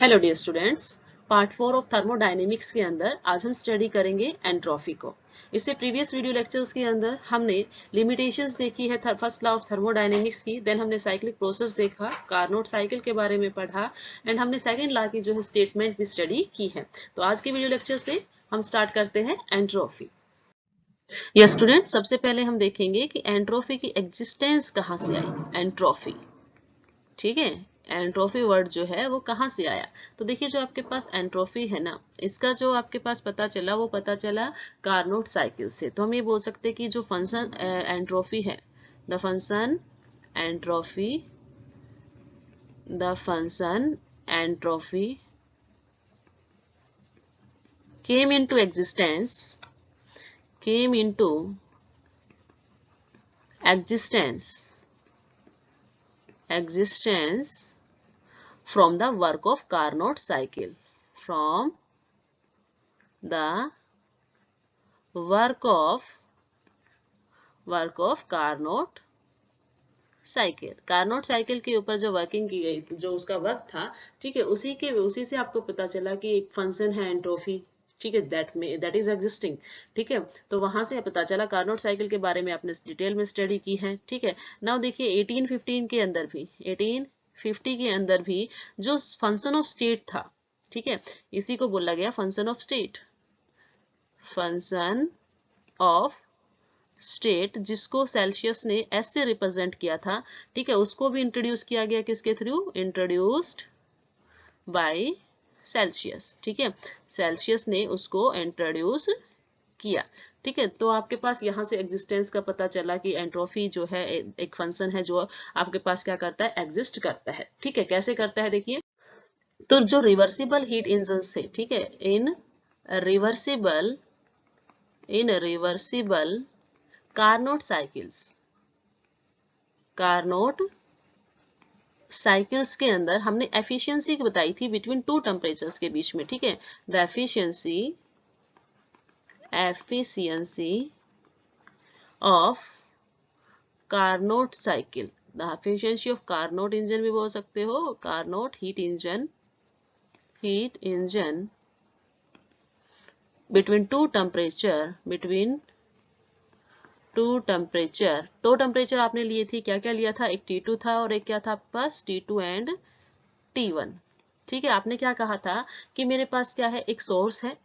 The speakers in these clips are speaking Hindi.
Hello dear students, part 4 of thermodynamics के अंदर आज हम स्टडी करेंगे एंट्रोफी को। इससे प्रीवियस वीडियो लेक्चर्स के अंदर हमने लिमिटेशंस देखी है फर्स्ट लॉ ऑफ थर्मोडायनेमिक्स की, देन हमने साइक्लिक प्रोसेस देखा, कार्नोट साइकिल के बारे में पढ़ा एंड हमने सेकंड लॉ की जो है स्टेटमेंट भी स्टडी की है। तो आज के वीडियो लेक्चर से हम स्टार्ट करते हैं एंट्रोफी। यस स्टूडेंट, सबसे पहले हम देखेंगे कि एंट्रोफी की एग्जिस्टेंस कहाँ से आई। एंट्रोफी, ठीक है, एंट्रोफी वर्ड जो है वो कहाँ से आया। तो देखिए, जो आपके पास एंट्रोफी है ना, इसका जो आपके पास पता चला वो पता चला कार्नोट साइकिल से। तो हम ये बोल सकते हैं कि जो फंक्शन एंट्रोफी है, the function entropy, the function entropy came into existence came into existence from the work of Carnot cycle, from the work of Carnot cycle. Carnot cycle के ऊपर जो वर्किंग की गई, जो उसका वर्क था, ठीक है, उसी से आपको पता चला कि एक फंक्शन है एंट्रोफी, ठीक है, दैट इज एग्जिस्टिंग, ठीक है। तो वहां से पता चला, कार्नोट साइकिल के बारे में आपने डिटेल में स्टडी की है, ठीक है। नाउ देखिए 1850 के अंदर भी, 1850 के अंदर भी जो फंक्शन ऑफ स्टेट था, ठीक है, इसी को बोला गया function of state, function of state, जिसको सेल्सियस ने एस से रिप्रेजेंट किया था, ठीक है, उसको भी इंट्रोड्यूस किया गया किसके थ्रू, इंट्रोड्यूस्ड बाय सेल्सियस, ठीक है, सेल्सियस ने उसको इंट्रोड्यूस किया, ठीक है। तो आपके पास यहाँ से एग्जिस्टेंस का पता चला कि एंट्रोफी जो है एक फंक्शन है जो आपके पास क्या करता है, एग्जिस्ट करता है, ठीक है। कैसे करता है देखिए, तो जो रिवर्सिबल हीट इंजन थे, ठीक है, reversible in reversible Carnot cycles के अंदर हमने एफिशिएंसी बताई थी बिटवीन टू टेम्परेचर्स के बीच में, ठीक है। The efficiency of Carnot cycle, the efficiency of Carnot engine भी बोल सकते हो, Carnot heat engine between two temperature आपने लिए थी, क्या क्या लिया था, एक T2 था और एक क्या था आपके पास, T2 एंड T1, ठीक है। आपने क्या कहा था कि मेरे पास क्या है, एक सोर्स है,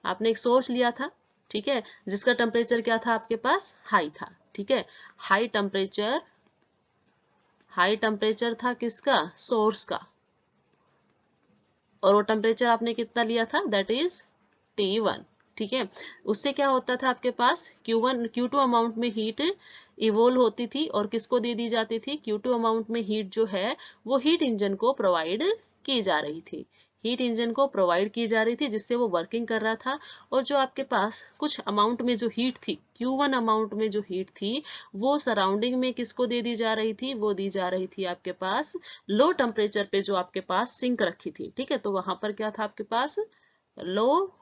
आपने एक सोर्स लिया था, ठीक है, जिसका टेम्परेचर क्या था आपके पास, हाई था, ठीक है। हाई टेम्परेचर था किसका, सोर्स का, और वो टेम्परेचर आपने कितना लिया था, दैट इज T1, ठीक है। उससे क्या होता था आपके पास, Q2 अमाउंट में हीट इवोल्व होती थी और किसको दे दी जाती थी, Q2 अमाउंट में हीट जो है वो हीट इंजन को प्रोवाइड की जा रही थी, जिससे वो वर्किंग कर रहा था। और जो आपके पास कुछ अमाउंट में जो हीट थी, Q1 अमाउंट में जो हीट थी, वो सराउंडिंग में किसको दे दी जा रही थी, वो दी जा रही थी आपके पास लो टेम्परेचर पे जो आपके पास सिंक रखी थी, ठीक है। तो वहां पर क्या था आपके पास, लो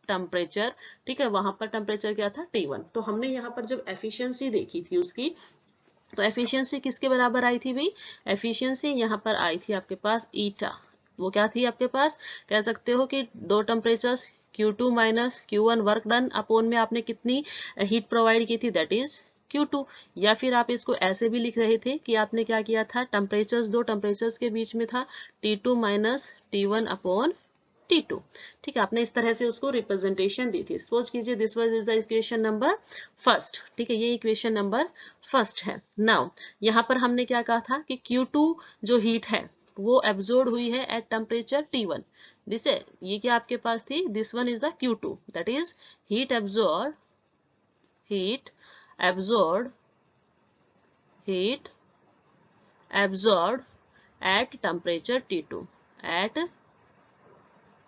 टेम्परेचर, ठीक है, वहां पर टेम्परेचर क्या था, T1। तो हमने यहाँ पर जब एफिशिएंसी देखी थी उसकी, तो एफिशिएंसी किसके बराबर आई थी भाई, एफिशिएंसी यहाँ पर आई थी आपके पास ईटा, वो क्या थी आपके पास, कह सकते हो कि दो temperatures Q2 minus Q1 work done upon में आपने कितनी हीट प्रोवाइड की थी, दैट इज Q2। या फिर आप इसको ऐसे भी लिख रहे थे कि आपने क्या किया था, दो टेम्परेचर्स के बीच में था T2 minus T1 upon T2, ठीक है। आपने इस तरह से उसको रिप्रेजेंटेशन दी थी। सपोज कीजिए this was is the equation number first, ठीक है, ये इक्वेशन नंबर फर्स्ट है। नाउ यहाँ पर हमने क्या कहा था कि Q2 जो हीट है वो एब्जॉर्ब हुई है एट टेम्परेचर T1, दिसे ये क्या आपके पास थी, this one is the Q2, that is heat absorb at temperature T2, at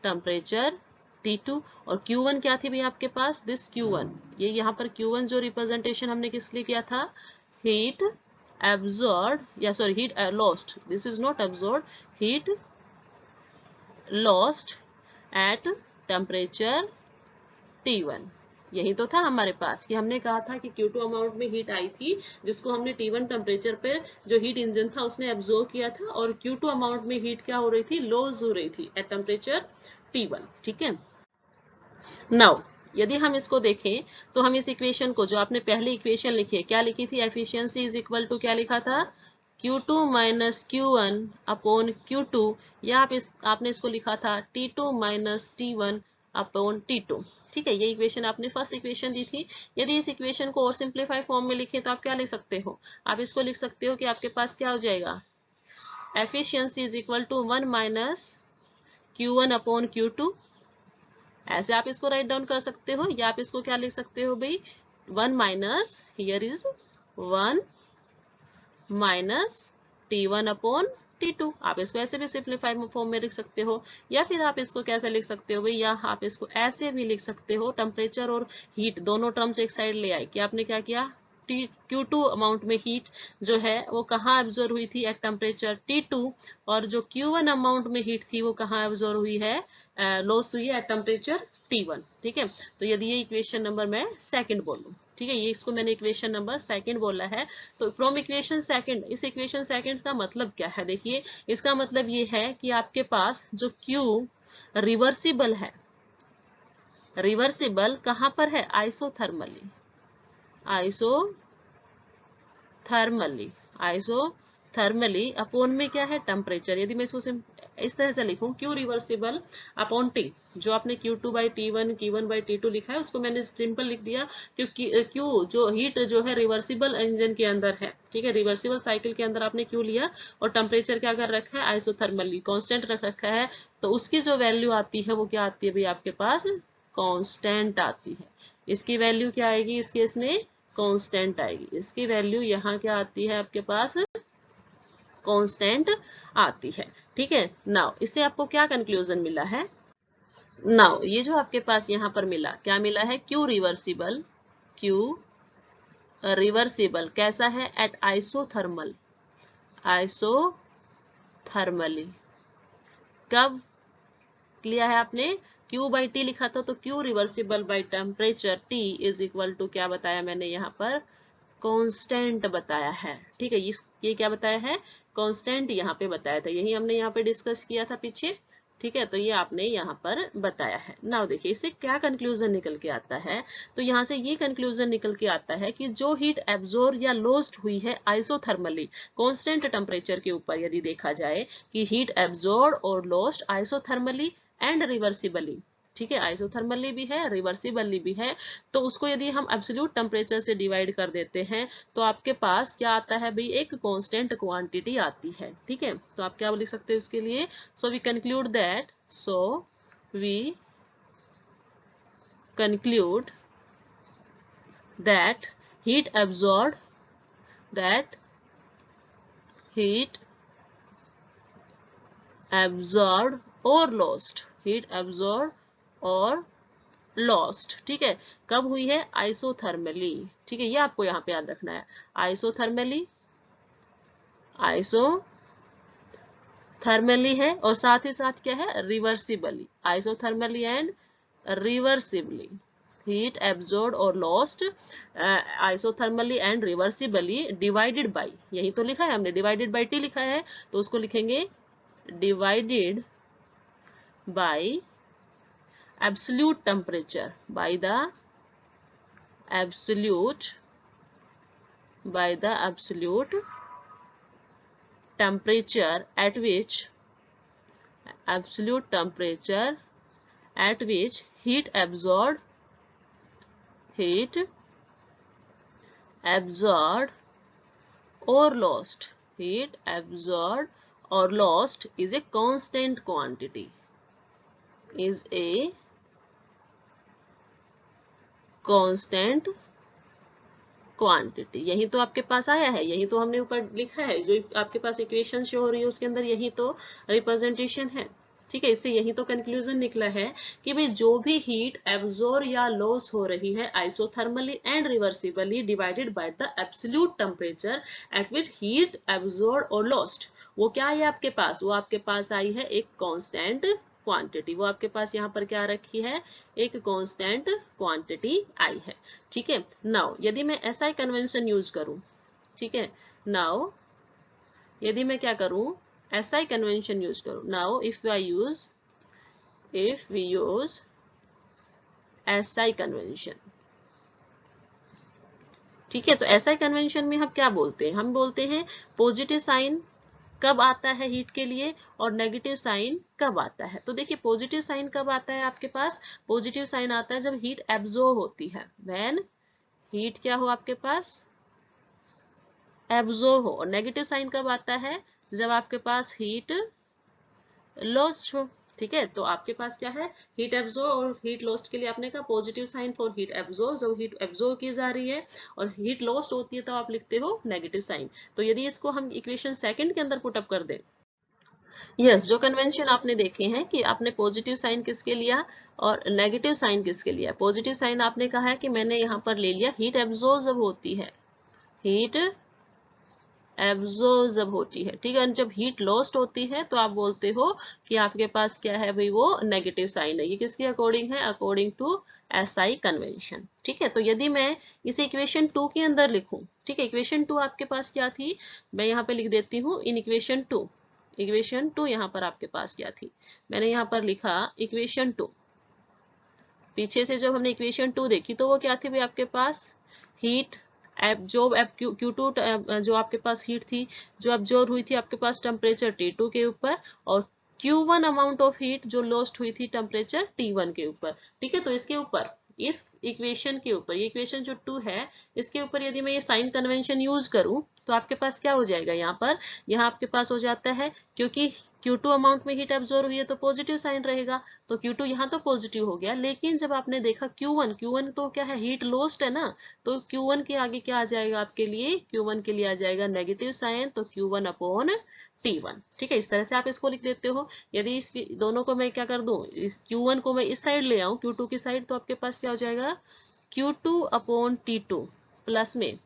temperature T2। और Q1 क्या थी भाई आपके पास, दिस Q1, ये यहाँ पर Q1 जो रिप्रेजेंटेशन हमने किस लिए किया था, हीट एब्जॉर्ब, या sorry heat lost, this is not absorb, heat lost at temperature T1, यही तो था हमारे पास कि हमने कहा था कि Q2 अमाउंट में हीट आई थी, जिसको हमने T1 टेम्परेचर पे जो हीट इंजन था उसने एब्जॉर्ब किया था, और Q2 अमाउंट में हीट क्या हो रही थी, लॉस हो रही थी एट टेम्परेचर T1। ठीक है, नाउ यदि हम इसको देखें तो हम इस इक्वेशन को, जो आपने पहली इक्वेशन लिखी है, क्या लिखी थी, एफिशिएंसी इज इक्वल टू क्या लिखा था, Q2 minus Q1 upon Q2, या आपने इसको लिखा था T2 minus T1 upon T2। ठीक है, ये इक्वेशन आपने फर्स्ट इक्वेशन दी थी। यदि इस इक्वेशन को और सिंप्लीफाई फॉर्म में लिखें तो आप क्या लिख सकते हो, आप इसको लिख सकते हो कि आपके पास क्या हो जाएगा, efficiency is equal to 1 minus Q1 upon Q2। ऐसे आप इसको राइट डाउन कर सकते हो, या आप इसको क्या लिख सकते हो भाई, 1 minus, here is 1 minus T1 upon T2। आप इसको ऐसे भी सिंप्लीफाई फॉर्म में लिख सकते हो, या फिर आप इसको कैसे लिख सकते हो भाई, या आप इसको ऐसे भी लिख सकते हो, टेम्परेचर और हीट दोनों टर्म्स एक साइड ले आए कि आपने क्या किया, Q2 अमाउंट में हीट जो है वो कहाँ एब्जॉर्ब हुई थी, एट टेम्परेचर T2, और जो Q1 अमाउंट में हीट थी वो कहाँ एब्जॉर्ब हुई है, लॉस हुई है एट टेम्परेचर T1। ठीक है, तो यदि ये इक्वेशन नंबर मैं सेकंड बोलूं, ठीक है, ये इसको मैंने इक्वेशन नंबर सेकंड बोला है। तो फ्रॉम इक्वेशन सेकंड, इस इक्वेशन सेकंड का मतलब क्या है, देखिए इसका मतलब ये है कि आपके पास जो Q रिवर्सिबल है, रिवर्सिबल कहाँ पर है, आइसोथर्मली, आइसोथर्मली अपोन में क्या है, टेम्परेचर। यदि मैं इसको इस तरह से लिखूं, Q रिवर्सिबल अपॉन T, जो आपने Q2 by T1, Q1 by T2 लिखा है उसको मैंने सिंपल लिख दिया, क्योंकि Q जो हीट जो है रिवर्सिबल इंजन के अंदर है, ठीक है, रिवर्सिबल साइकिल के अंदर आपने Q लिया, और टेम्परेचर क्या कर रखा है, आइसोथर्मली कांस्टेंट रख रखा है, तो उसकी जो वैल्यू आती है वो क्या आती है भाई, आपके पास कांस्टेंट आती है। इसकी वैल्यू क्या आएगी इस केस में, कांस्टेंट आएगी। इसकी वैल्यू यहाँ क्या आती है आपके पास, कांस्टेंट आती है। ठीक है, नाउ इससे आपको क्या कंक्लूजन मिला है, नाउ ये जो आपके पास यहाँ पर मिला, क्या मिला है, Q रिवर्सिबल, Q रिवर्सिबल कैसा है, एट आइसोथर्मल, आइसोथर्मली, कब लिया है आपने, Q बाई टी लिखा था, तो Q reversible by temperature T is equal to क्या बताया मैंने यहाँ पर, कांस्टेंट बताया है। ठीक है, ये क्या बताया है, कांस्टेंट यहाँ पे बताया था, यही हमने यहाँ पे डिस्कस किया था पीछे। ठीक है, तो ये आपने यहाँ पर बताया है। नाउ देखिए इससे क्या कंक्लूजन निकल के आता है, तो यहाँ से ये कंक्लूजन निकल के आता है कि जो हीट एब्जॉर्ब या लॉस्ट हुई है आइसोथर्मली, कांस्टेंट टेम्परेचर के ऊपर, यदि देखा जाए कि हीट एब्जॉर्ब और लॉस्ट आइसोथर्मली एंड रिवर्सिबली, ठीक है, आइसोथर्मली भी है, रिवर्सिबली भी है, तो उसको यदि हम एब्सोल्यूट टेम्परेचर से डिवाइड कर देते हैं तो आपके पास क्या आता है भाई, एक कांस्टेंट क्वांटिटी आती है। ठीक है, तो आप क्या लिख सकते हो इसके लिए, so we conclude that heat absorbed, that heat absorbed or lost, heat absorbed और लॉस्ट, ठीक है, कब हुई है, आइसोथर्मली। ठीक है, ये आपको यहाँ पे याद रखना है, आइसोथर्मली, आइसोथर्मली है, और साथ ही साथ क्या है, reversibly, isothermally and reversibly, heat absorb और lost isothermally and reversibly divided by, यही तो लिखा है हमने, डिवाइडेड बाई T लिखा है, तो उसको लिखेंगे divided by absolute temperature, by the absolute temperature at which heat absorbed or lost, is a constant quantity, is a constant quantity. यही तो आपके पास आया है, यही तो हमने ऊपर लिखा है, जो आपके पास इक्वेशन शो हो रही है उसके अंदर यही तो रिप्रेजेंटेशन है। ठीक है, इससे यही तो कंक्लूजन निकला है कि भाई जो भी हीट एब्जॉर्ब या लॉस हो रही है isothermally and reversibly divided by the absolute temperature at which heat absorb और लॉस्ट, वो क्या है आपके पास, वो आपके पास आई है एक कांस्टेंट क्वांटिटी, वो आपके पास यहाँ पर क्या रखी है, एक कांस्टेंट क्वांटिटी आई है। ठीक है, नाउ यदि मैं SI कन्वेंशन यूज करूं, ठीक है, नाउ यदि मैं क्या करूं, SI कन्वेंशन यूज करूं, now if we use SI convention, ठीक है, तो SI कन्वेंशन में हम क्या बोलते हैं, हम बोलते हैं पॉजिटिव साइन कब आता है हीट के लिए और नेगेटिव साइन कब आता है। तो देखिए पॉजिटिव साइन कब आता है आपके पास, पॉजिटिव साइन आता है जब हीट एब्जॉर्ब होती है, व्हेन हीट क्या हो आपके पास, एब्जॉर्ब हो। और नेगेटिव साइन कब आता है, जब आपके पास हीट लॉस्ट हो। ठीक है, तो आपके पास क्या है, हीट एब्जॉर्ब और हीट लॉस्ट के लिए आपने कहा positive sign for heat absorb, जब हीट एब्जॉर्ब की जा रही है और हीट लॉस्ट होती है तो आप लिखते हो नेगेटिव साइन। तो यदि इसको हम इक्वेशन सेकंड के अंदर पुटअप कर दें, यस, जो कन्वेंशन आपने देखे हैं कि आपने पॉजिटिव साइन किसके लिया और नेगेटिव साइन किसके लिया। पॉजिटिव साइन आपने कहा है कि मैंने यहाँ पर ले लिया हीट एब्जॉर्ब जब होती है, हीट एब्जॉर्ब जब होती है, ठीक है, जब हीट लॉस्ट होती है तो आप बोलते हो कि आपके पास क्या है भाई, वो नेगेटिव साइन है। ये किसके अकॉर्डिंग है, अकॉर्डिंग टू SI कन्वेंशन। ठीक है, तो यदि मैं इसे इक्वेशन 2 के अंदर लिखूं, ठीक है, इक्वेशन 2 आपके पास क्या थी, मैं यहाँ पे लिख देती हूँ इन इक्वेशन 2, इक्वेशन 2 यहाँ पर आपके पास क्या थी, मैंने यहाँ पर लिखा इक्वेशन 2। पीछे से जब हमने इक्वेशन 2 देखी तो वो क्या थी भाई आपके पास, हीट एब्जॉर्ब Q2 जो आपके पास हीट थी जो एब्जॉर्ब हुई थी आपके पास टेम्परेचर T2 के ऊपर, और Q1 अमाउंट ऑफ हीट जो लॉस्ट हुई थी टेम्परेचर T1 के ऊपर। ठीक है, तो इसके ऊपर, इस इक्वेशन के ऊपर, ये इक्वेशन जो 2 है इसके ऊपर यदि मैं ये साइन कन्वेंशन यूज करूं तो आपके पास क्या हो जाएगा, यहाँ पर, यहाँ आपके पास हो जाता है, क्योंकि Q2 अमाउंट में हीट एब्जॉर्ब हुई है तो पॉजिटिव साइन रहेगा, तो Q2 यहाँ तो पॉजिटिव हो गया। लेकिन जब आपने देखा Q1 तो क्या है, हीट लॉस्ट है ना, तो Q1 के आगे क्या आ जाएगा आपके लिए, Q1 के लिए आ जाएगा नेगेटिव साइन, तो Q1 अपॉन T1। ठीक है, इस तरह से आप इसको लिख देते हो। यदि इस दोनों को मैं क्या कर दूं, इस Q1 को मैं इस साइड ले आऊं Q2 की साइड, तो आपके पास क्या हो जाएगा, Q2 अपॉन T2 प्लस में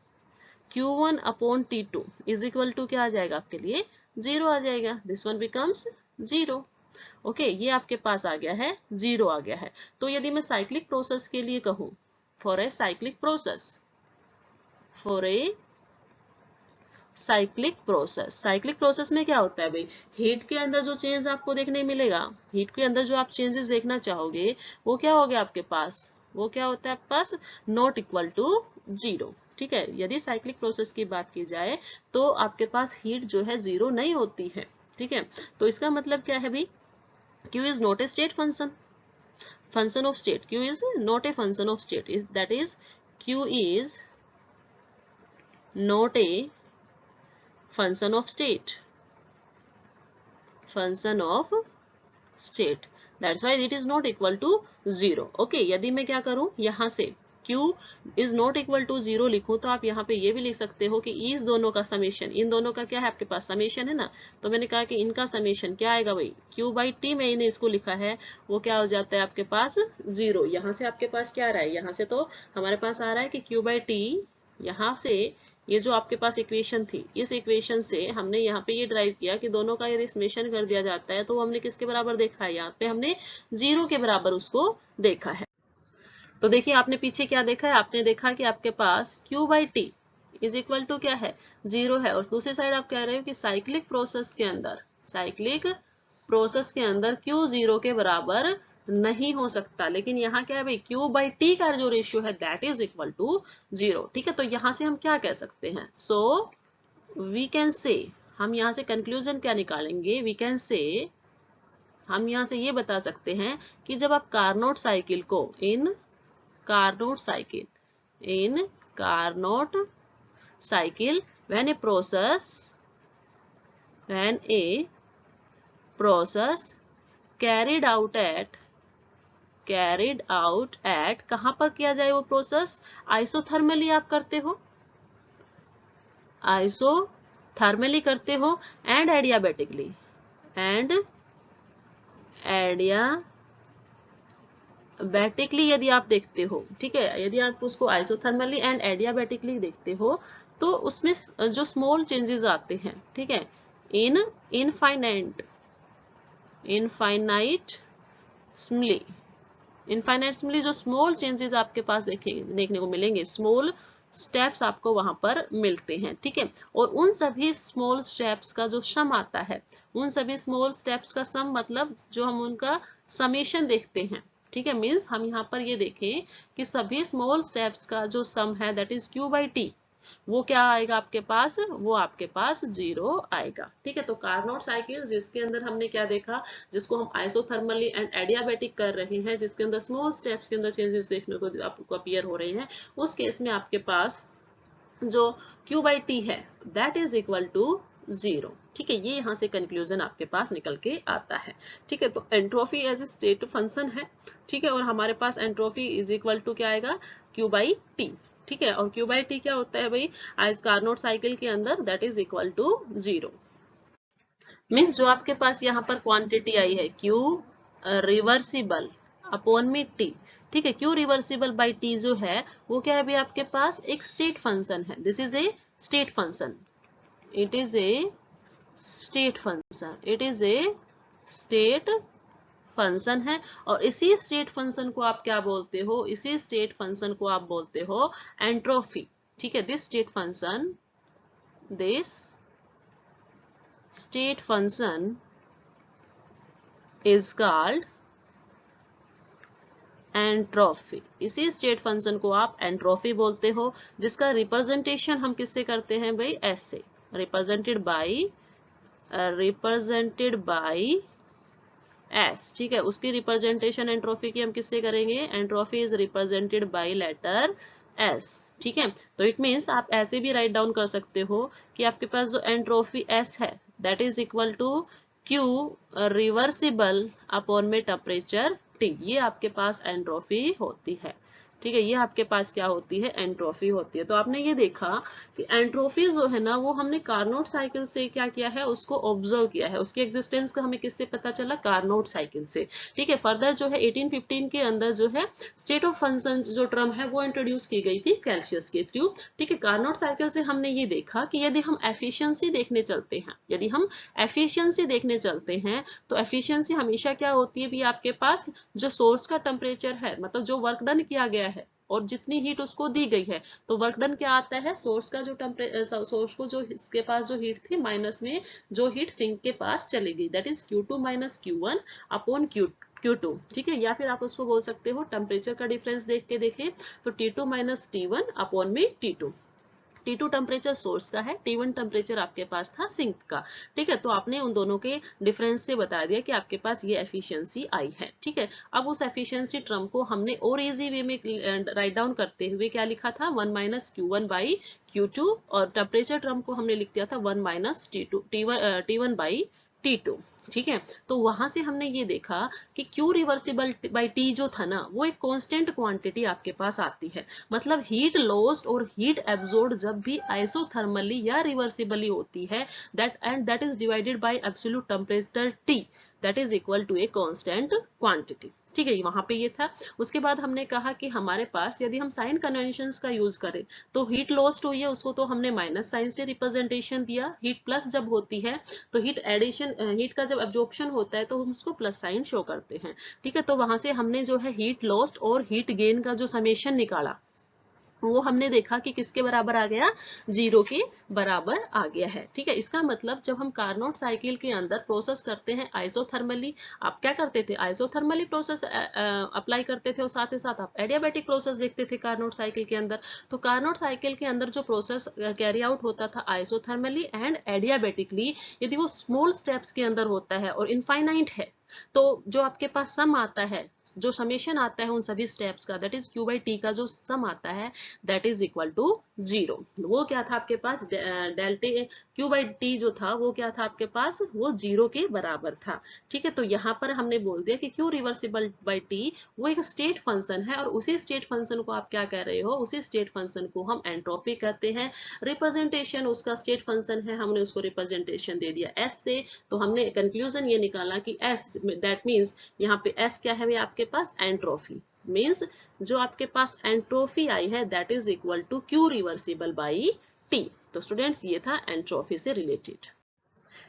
Q1 upon T2 is equal to क्या आ जाएगा आपके लिए, 0 आ जाएगा, दिस वन बिकम्स 0। ओके, ये आपके पास आ गया है, 0 आ गया है। तो यदि मैं साइक्लिक प्रोसेस के लिए कहूं, for a cyclic process, for a cyclic process में क्या होता है भाई, हीट के अंदर जो चेंज आपको देखने मिलेगा, हीट के अंदर जो आप चेंजेस देखना चाहोगे वो क्या हो गया आपके पास, वो क्या होता है आपके पास, नॉट इक्वल टू 0। ठीक है, यदि साइक्लिक प्रोसेस की बात की जाए तो आपके पास हीट जो है 0 नहीं होती है। ठीक है, तो इसका मतलब क्या है भाई, Q is not a state function of state, Q is not a function of state, that is Q is not a function of state, that's why it is not equal to 0। okay, यदि मैं क्या करूं, यहां से Q is not equal to 0 लिखूं तो आप यहाँ पे ये भी लिख सकते हो कि इस दोनों का समेशन, इन दोनों का क्या है आपके पास, समेशन है ना, तो मैंने कहा कि इनका समेशन क्या आएगा भाई, Q by T मैंने इसको लिखा है, वो क्या हो जाता है आपके पास 0। यहाँ से आपके पास क्या आ रहा है, यहाँ से तो हमारे पास आ रहा है कि Q by T, यहाँ से ये जो आपके पास इक्वेशन थी, इस इक्वेशन से हमने यहाँ पे ये ड्राइव किया कि दोनों का यदि समेशन कर दिया जाता है तो हमने किसके बराबर देखा है, यहाँ पे हमने 0 के बराबर उसको देखा है। तो देखिए आपने पीछे क्या देखा है, आपने देखा कि आपके पास Q by T is equal to क्या है, 0 है, और दूसरी साइड आप कह रहे हो कि साइक्लिक प्रोसेस के अंदर Q 0 के बराबर नहीं हो सकता। लेकिन यहाँ क्या है भाई, Q by T का जो रेशियो है दैट इज इक्वल टू 0। ठीक है, तो यहाँ से हम क्या कह सकते हैं, सो वी कैन से, हम यहाँ से कंक्लूजन क्या निकालेंगे, वी कैन से, हम यहाँ से ये बता सकते हैं कि जब आप कार्नोट साइकिल को in Carnot cycle when a process carried out at कहां पर किया जाए वो प्रोसेस, आइसोथर्मली आप करते हो, आइसोथर्मली करते हो, एंड एडियाबैटिकली, यदि आप देखते हो, ठीक है, यदि आप उसको आइसोथर्मली एंड एडियाबैटिकली देखते हो तो उसमें जो स्मॉल चेंजेस आते हैं, ठीक है, इन इनफाइनाइट इनफाइनेटली जो स्मॉल चेंजेस आपके पास देखने को मिलेंगे, स्मॉल स्टेप्स आपको वहां पर मिलते हैं, ठीक है। और उन सभी स्मॉल स्टेप्स का जो सम आता है, उन सभी स्मॉल स्टेप्स का सम मतलब जो हम उनका समेशन देखते हैं, ठीक है। मीन्स हम यहाँ पर ये देखें कि सभी स्मॉल स्टेप्स का जो सम है that is Q by T, वो क्या आएगा आपके पास, वो आपके पास 0 आएगा, ठीक है। तो कार्नोट साइकिल जिसके अंदर हमने क्या देखा, जिसको हम आइसोथर्मली एंड एडियाबेटिक कर रहे हैं, जिसके अंदर स्मॉल स्टेप्स के अंदर चेंजेस देखने को आपको अपीयर हो रहे हैं, उस केस में आपके पास जो Q बाई टी है दैट इज इक्वल टू 0, ठीक है। ये यहाँ से कंक्लूजन आपके पास निकल के आता है, ठीक है। तो एंट्रोफी एज ए स्टेट फंक्शन है, ठीक है। और हमारे पास एंट्रोफी इज इक्वल टू क्या आएगा, Q बाई टी, ठीक है। और Q बाई टी क्या होता है भाई, आइस कार्नोट साइकिल के अंदर that is equal to 0। Means जो आपके पास यहाँ पर क्वांटिटी आई है Q रिवर्सिबल अपॉन में टी, ठीक है। Q रिवर्सिबल बाई टी जो है वो क्या है अभी आपके पास एक स्टेट फंक्शन है, this is a state function, it is a state function, it is a state function है। और इसी स्टेट फंक्शन को आप क्या बोलते हो, इसी स्टेट फंक्शन को आप बोलते हो एंट्रोफी, ठीक है। This state function is called entropy, इसी स्टेट फंक्शन को आप एंट्रोफी बोलते हो, जिसका रिप्रेजेंटेशन हम किससे करते हैं भाई, एस से, रिप्रेजेंटेड बाई एस, ठीक है। उसकी रिप्रेजेंटेशन एंट्रोफी की हम किससे करेंगे, entropy is represented by letter S, ठीक है। तो इट मीन्स आप ऐसे भी राइट डाउन कर सकते हो कि आपके पास जो एंट्रोफी एस है that is equal to Q reversible upon में टेम्परेचर T, ये आपके पास एंट्रोफी होती है, ठीक है। ये आपके पास क्या होती है, एंट्रोफी होती है। तो आपने ये देखा कि एंट्रोफी जो है ना वो हमने कार्नोट साइकिल से क्या किया है, उसको ऑब्जर्व किया है, उसकी एग्जिस्टेंस का हमें किससे पता चला, कार्नोट साइकिल से, ठीक है। फर्दर जो है 1815 के अंदर जो है स्टेट ऑफ फंक्शन जो टर्म है वो इंट्रोड्यूस की गई थी कैल्सियस के थ्रू, ठीक है। कार्नोट साइकिल से हमने ये देखा कि यदि हम एफिशिएंसी देखने चलते हैं, यदि हम एफिशिएंसी देखने चलते हैं तो एफिशिएंसी हमेशा क्या होती है भी आपके पास जो सोर्स का टेम्परेचर है, मतलब जो वर्क डन किया गया है और जितनी हीट उसको दी गई है, तो वर्क डन क्या आता है, सोर्स का जो सोर्स को जो इसके पास जो हीट थी माइनस में जो हीट सिंक के पास चली गई, that is Q2 minus Q1 upon Q2, ठीक है। या फिर आप उसको बोल सकते हो टेम्परेचर का डिफरेंस देख के देखें तो T2 माइनस T1 अपॉन में T2, T2 टेम्परेचर सोर्स का है, T1 टेम्परेचर आपके पास था सिंक का, ठीक है। तो आपने उन दोनों के डिफरेंस से बता दिया कि आपके पास ये एफिशिएंसी आई है, ठीक है। अब उस एफिशिएंसी टर्म को हमने और इजी वे में राइट डाउन करते हुए क्या लिखा था, 1 माइनस Q1 बाई Q2, और टेम्परेचर टर्म को हमने लिख दिया था 1 माइनस T1 बाई T2, ठीक है। तो वहां से हमने ये देखा कि Q रिवर्सिबल बाई T जो था ना वो एक कांस्टेंट क्वांटिटी आपके पास आती है, मतलब हीट लॉस्ट और हीट एब्जॉर्ब्ड जब भी आइसोथर्मली या रिवर्सिबली होती है that is divided by absolute temperature T that is equal to a constant quantity, ठीक है। वहां पे ये था। उसके बाद हमने कहा कि हमारे पास यदि हम साइन कन्वेंशंस का यूज करें तो हीट लॉस्ट हुई है उसको तो हमने माइनस साइन से रिप्रेजेंटेशन दिया, हीट प्लस जब होती है तो हीट का जब एब्जॉर्प्शन होता है तो हम उसको प्लस साइन शो करते हैं, ठीक है। तो वहां से हमने जो है हीट लॉस्ट और हीट गेन का जो समेशन निकाला वो हमने देखा कि किसके बराबर आ गया, 0 के बराबर आ गया है, ठीक है। इसका मतलब जब हम कार्नोट साइकिल के अंदर प्रोसेस करते हैं आइसोथर्मली, आप क्या करते थे, आइसोथर्मली प्रोसेस अप्लाई करते थे और साथ ही साथ आप एडियाबेटिक प्रोसेस देखते थे कार्नोट साइकिल के अंदर। तो कार्नोट साइकिल के अंदर जो प्रोसेस कैरी आउट होता था आइसोथर्मली एंड एडियाबेटिकली, यदि वो स्मॉल स्टेप्स के अंदर होता है और इनफाइनाइट है तो जो आपके पास सम आता है, जो समेशन आता है उन सभी स्टेप्स का that is Q by T का जो सम आता है दैट इज इक्वल टू 0। वो क्या था आपके पास, डेल्टा Q बाई टी जो था वो क्या था आपके पास, वो 0 के बराबर था, ठीक है। तो यहाँ पर हमने बोल दिया कि Q रिवर्सिबल बाई टी वो एक स्टेट फंक्शन है और उसी स्टेट फंक्शन को आप क्या कह रहे हो, उसी स्टेट फंक्शन को हम एंट्रोपी कहते हैं। रिप्रेजेंटेशन उसका स्टेट फंक्शन है, हमने उसको रिप्रेजेंटेशन दे दिया S से, तो हमने कंक्लूजन ये निकाला कि S दैट मीन्स यहाँ पे S क्या है आपके पास, एंट्रोफी, मीन्स जो आपके पास एंट्रोफी आई है that is equal to Q reversible by T। तो स्टूडेंट्स ये था एंट्रोफी से रिलेटेड।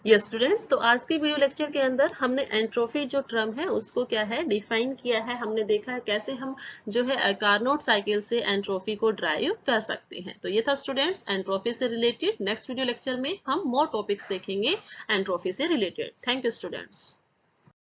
यस स्टूडेंट्स, तो आज के वीडियो लेक्चर के अंदर हमने एंट्रोफी जो टर्म है उसको क्या है डिफाइन किया है। हमने देखा है कैसे हम जो है कार्नोट साइकिल से एंट्रोफी को ड्राइव कर सकते हैं। तो ये था स्टूडेंट्स एंट्रोफी से रिलेटेड। नेक्स्ट वीडियो लेक्चर में हम मोर टॉपिक्स देखेंगे एंट्रोफी से रिलेटेड। Thank you students.